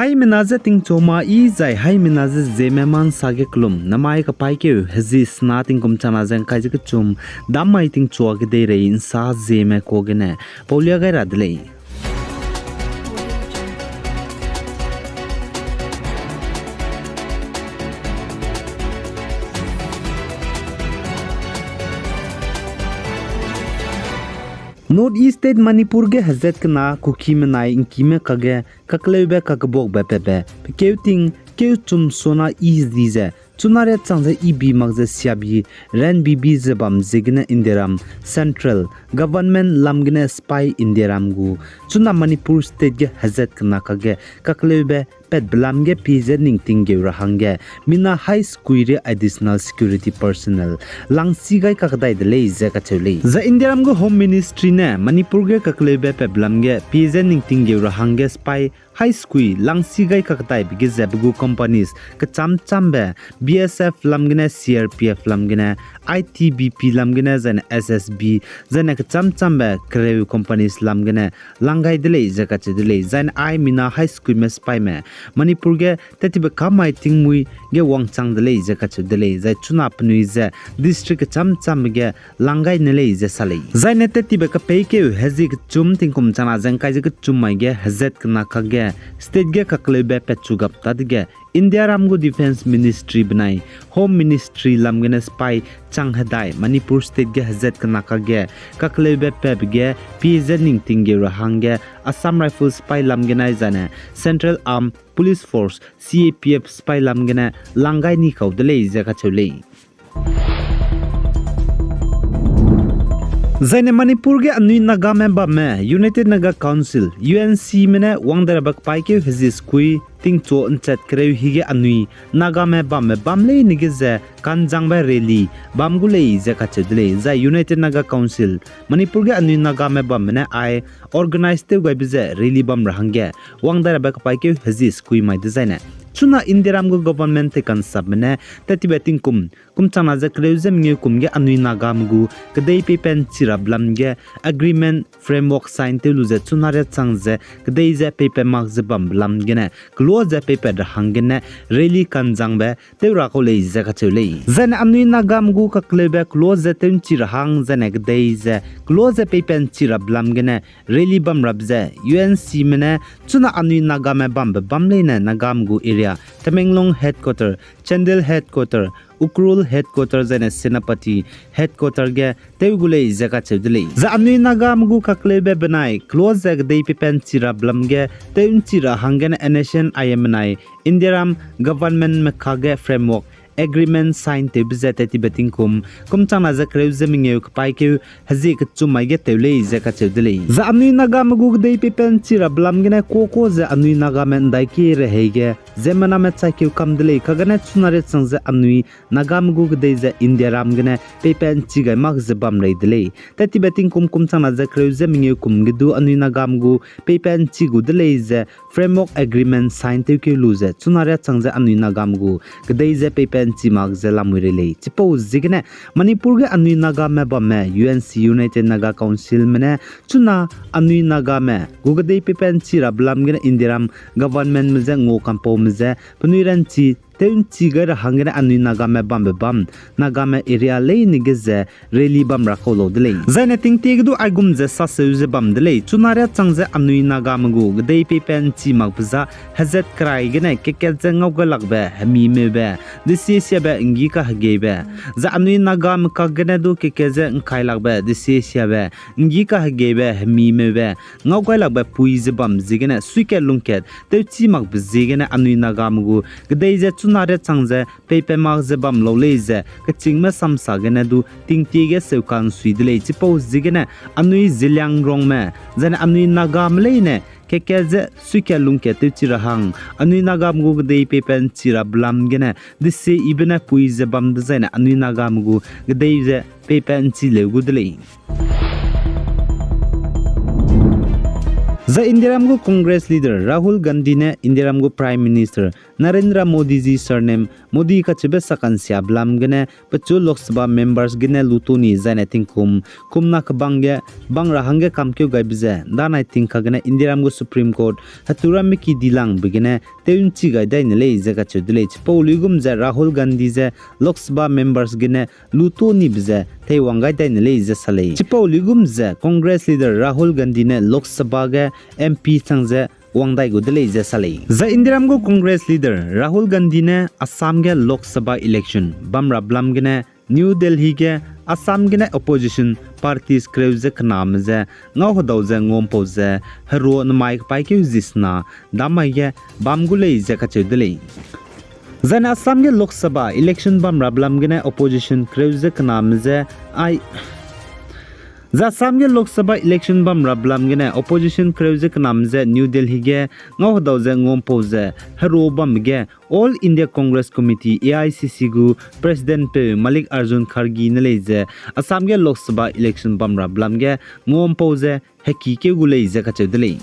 Hai menaze ting choma I zai hai menaze Zeme man sage klum namai ka pai ke hazi sna ting kum chana zang kai ke chum damai ting chwa ke de rein sa Zeme ko gene polia ga radle North East State Manipur ge hazet kana kuki menai inki me kage kaklebe kakbok bepebe keuting keuchum sona is dize chunare changze ibi magze siabi ren bibi zebam zigne indiram central government lamgne spy indiram gu chuna Manipur state ge hazet kana kage kaklebe pet blamge pije ningting ge rahange mina high school re additional security personnel langsi gai kakdai de le je ka chule za indiram go home ministry ne Manipur ge kaklebe pet blamge pije ningting ge rahange spy high school langsi gai kakdai bige zebgu companies ka cham chambe BSF lamgne CRPF lamgne ITBP lamgne zan SSB zan ka cham chambe krew companies lamgne langai de le je ka chule zan I mina high school me spy me Manipur ge tetibe kamai tingmui ge wangchang de le je ka chudele zai chuna pnui je district cham cham ge langai ne le je sale zai ne tetibe ka peike hezi chum tingkum chana jang kai je chum mai ge hazet kana ka ge state ge kaklebe pechugap tadge India Ramgo Defense Ministry banai Home Ministry lamgene spy changhadai Manipur state ge hazet kana ka ge kaklebe pep ge PZ ningting ge rahange Assam Rifle spy lamgena jane Central Armed Police Force CAPF spy lamgena langai ni kaudele je ka chule Zaine Manipur ge anui Naga member me United Naga Council UNC mene wangdara bak pai ke hizis kui ting cho unchat kreu hige anui Naga me bamle nige ze kanjang ba rally bamgule je ka chedle za United Naga Council Manipur ge anui Naga me mene I organize te gwa bize rally bam rahange wangdara bak pai ke hizis kui mai design Chuna Indiram go government te kan sabne tatibeting kum chana za kreuze mnge kum ge anui Nagam gu kdei pe pen chirablam ge agreement framework sign te luze chuna re changze kdei ze pe pe mag ze bam lam gene close ze pe pe hangene rally kan jangbe te ra ko le ze ka chule zen anui Nagam gu ka klebe close ze tem chirhang zene kdei ze close pe pen chirablam gene rally bam rabze UNC mene chuna anui Nagam bam le ne Nagam gu area Tamenglong headquarter Chandel headquarter Ukrul headquarter zane Senapati headquarter ge teugule jaga chedle za anui Nagam gu kaklebe banai close jak dei pipen chira blamge teun chira hangen nation IMNI Indiram government me khage framework agreement sign te bizate tibeting kum chana za kreu zeminge pai ke hazi ke chumai ge teule je ka chedle za anui Nagam gu dei pipen chira blamgene ko za anui Nagam dai ki rehege zemana me chaikeu kamdle kagane chunare changze anui Nagam gu dei za India ram gene pipen chigai mag ze bam rei dele tatibeting kum chana za kreu zeminge kum gidu anui Nagam gu pipen chigu dele je framework agreement sign te ke luze chunare changze anui Nagam gu dei je pipen chimag zela muirele chipo zigne Manipur ge anui Naga me bame UNC United Naga Council mene chuna anui Naga me gugdei pipen chira blamgene Indiram government meze ngo kampo meze pnuiran chi teun chigar hangena anui Naga me bam Naga me area le nigeze rally bam rakolo dele zaine ting tigdu agum je saseuze bam dele chunare changje anui Naga mgu gdei pipen chi magbuza hazet krai gene kekel je ngawga lagbe hami mebe disi siabe ingi ka hagebe za anui Naga m ka gene du kekeze ngai lagbe disi siabe ingi ka hagebe hami mebe ngawga lagbe puize bam zigene suike lungket te chi magbuzi gene anui Naga mgu gdei je nare changje pepe mag je bam lo leze ka chingma samsa gene du tingti ge seukan suidle chipo zigene anui zilyang rong me jan anui Nagam leine kekeze suike lungke te chirahang anui Nagam gu dei pepen chira blam gene disse ibena puize bam de jan anui Nagam gu dei je pepen chi le gudle The Indiaramgo Congress leader Rahul Gandhi ne Indiaramgo Prime Minister Narendra Modi ji surname Modi ka chibe sakan sia blam gene pachu Lok Sabha members gene lutuni zaina tingkum kumna ka bangge bang rahange kamkyo gaibize danai tingka gene Indiaramgo Supreme Court hatura miki dilang bigene teunchi gai dai ne lei jaga chudle chpauligum za Rahul Gandhi ze Lok Sabha members gene lutuni bize teiwangai dai ne lei za salei chpauligum za Congress leader Rahul Gandhi ne Lok Sabha ge MP Sangze Wangdai Gudale Salai. The Indiaramgo Congress leader Rahul Gandhi ne Assam ge Lok Sabha election Bamra Blam gene New Delhi ge Assam gene opposition parties kreuze knamze ngau hodauze ngompoze hero na mic paike zisna damai ge bamgule ze kachudele. Zan Assam ge Lok Sabha election Bamra Blam gene opposition kreuze knamze I Zasamge Lok Sabha election bam rablam gene opposition kreuze knamze New Delhi ge ngau dauze ngompoze hero bam ge All India Congress Committee AICC gu President pe Malik Arjun Khargi neleje Assamge Lok Sabha election bam rablam ge ngompoze heki ke gulei ze kachedele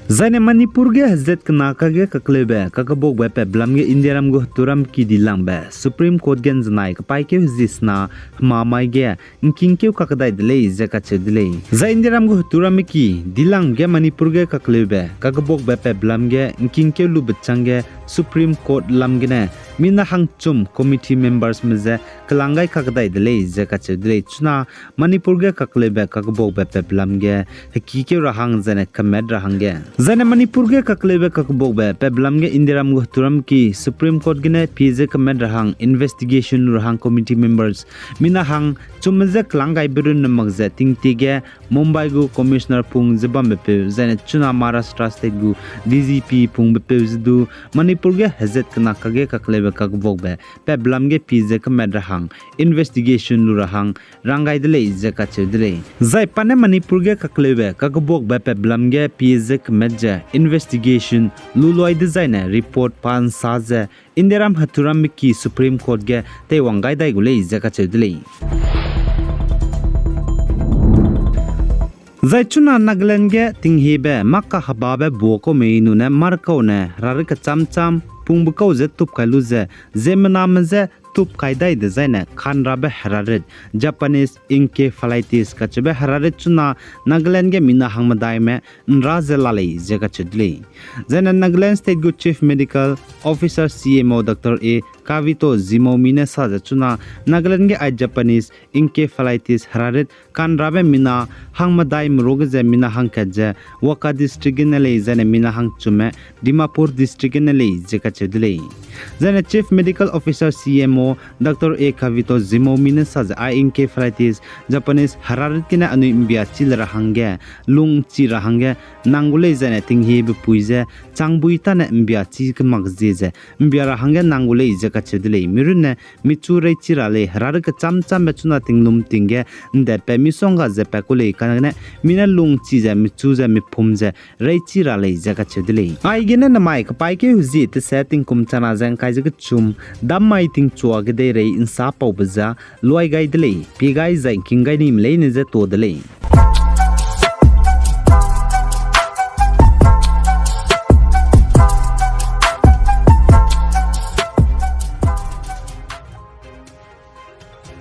Zaine Manipur ge Hazrat Naga ge kaklebe kakabok be pe blamge Indiaram go turam ki dilang be Supreme Court gen zanai ka paike zisna mamai ge inking ke kakadai dele zaka chedele za Indiaram go turam ki dilang ge Manipur ge kaklebe kakabok be pe blamge inking ke lu bchangge Supreme Court lamgene mina hangchum committee members meze kalangai kakadai dele zaka chedele chuna Manipur ge kaklebe kakabok be pe blamge heki ke rahang zane kamed rahange Zane Manipur ge kaklebe kakbok be peblam ge Indiaram go turam ki Supreme Court gene PJ command rahang investigation rahang committee members mina hang chumze klangai berun namagze tingti ge Mumbai go commissioner pung zibam be zane chuna Maharashtra state go DGP pung be zdu Manipur ge Hazrat Kanaka ge kaklebe kakbok be peblam ge PJ command rahang investigation rahang rangai dele zaka chedele zai pane Manipur ge kaklebe kakbok be peblam ge PJ investigation luloi designer report pan saze Indiaram haturam ki Supreme Court ge te wangai dai gule zaka chedele Zaichuna Nagaland ge tinghebe makka hababe boko meinu ne marko ne rarika chamcham pungbukau ze tup kailu ze Zeme namze tup kaidai designer khanrabe hararet Japanese inke falaitis kachbe hararet chuna Nagaland ge mina hangmadai me nraze lalei jega chudli zena Nagaland state go chief medical officer CMO Dr. A Kavito Zemo mine saja chuna Nagaland ge ai Japanese inke falaitis hararet khanrabe mina hangmadai mroge je mina hangkaje Waka district nele zena mina hangchume Dimapur district nele jega chudli zena chief medical officer CMO Dr. A Kavito Zemo mine saz I encephalitis Japanese hararit kina anu imbia chil rahange lung chi rahange nangule zane tinghi bu puize changbui ta na imbia chi kmagje je imbia rahange nangule je ka chedle mirune michurei chirale harar ka chamcham bechuna tinglum tinge nde pe misonga je pe kule kanane mina lung chi je michu je mi phumje rei chirale je ka chedle ai gene na mai ka pai ke huzi te setting kum chana jang kai je chum dammai ting chua ge de rei insa pau baza loi gai dele pi gai zai king gai nim le ne je to dele